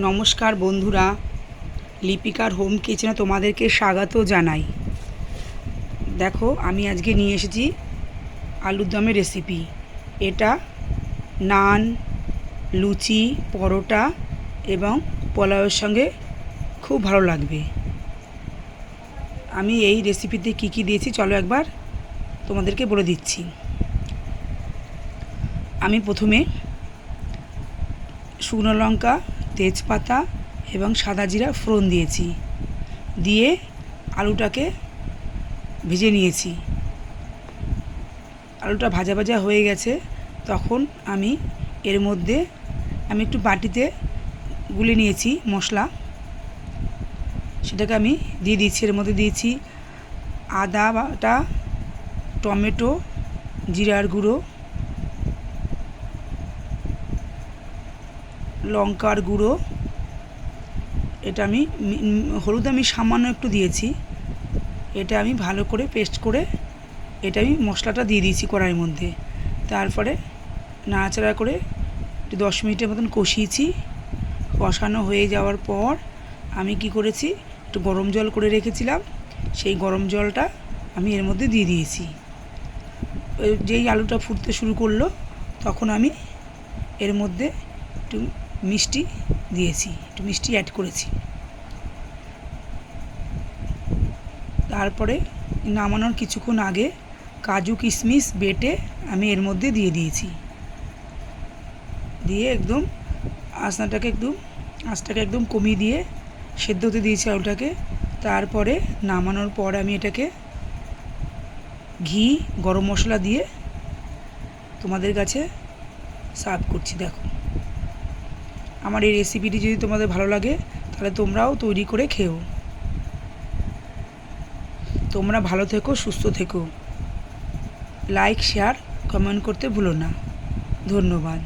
নমস্কার বন্ধুরা, লিপিকার হোম কিচেনে তোমাদেরকে স্বাগত জানাই। দেখো, আমি আজকে নিয়ে এসেছি আলুর দমের রেসিপি। এটা নান, লুচি, পরোটা এবং পোলাওয়ের সঙ্গে খুব ভালো লাগবে। আমি এই রেসিপিতে কী কী দিয়েছি চলো একবার তোমাদেরকে বলে দিচ্ছি। আমি প্রথমে শুকনো লঙ্কা, তেজপাতা এবং সাদা জিরা ফোড়ন দিয়েছি, দিয়ে আলুটাকে ভেজে নিয়েছি। আলুটা ভাজা ভাজা হয়ে গেছে, তখন আমি এর মধ্যে একটু বাটিতে গুলে নিয়েছি মশলা, সেটাকে আমি দিয়ে দিচ্ছি। এর মধ্যে দিয়েছি আদা বাটা, টমেটো, জিরার গুঁড়ো, লঙ্কার গুঁড়ো, এটা আমি হলুদ আমি সামান্য একটু দিয়েছি। এটা আমি ভালো করে পেস্ট করে এটা আমি মশলাটা দিয়ে দিয়েছি কড়াইয়ের মধ্যে। তারপরে নাড়াচাড়া করে একটু 10 মিনিটের মতন কষিয়েছি। কষানো হয়ে যাওয়ার পর আমি কি করেছি, একটু গরম জল করে রেখেছিলাম, সেই গরম জলটা আমি এর মধ্যে দিয়ে দিয়েছি। যেই আলুটা ফুটতে শুরু করলো তখন আমি এর মধ্যে একটু মিষ্টি দিয়েছি, একটু মিষ্টি অ্যাড করেছি। তারপরে নামানোর কিছুক্ষণ আগে কাজু কিশমিশ বেটে আমি এর মধ্যে দিয়ে দিয়েছি। দিয়ে একদম আঁচটাকে একদম কমিয়ে দিয়ে সেদ্ধ হতে দিয়েছি আলুটাকে। তারপরে নামানোর পর আমি এটাকে ঘি, গরম মশলা দিয়ে তোমাদের কাছে সার্ভ করছি। দেখো, আমার এই রেসিপিটি যদি তোমাদের ভালো লাগে তাহলে তোমরাও তৈরি করে খেও। তোমরা ভালো থেকো, সুস্থ থেকো। লাইক, শেয়ার, কমেন্ট করতে ভুলো না। ধন্যবাদ।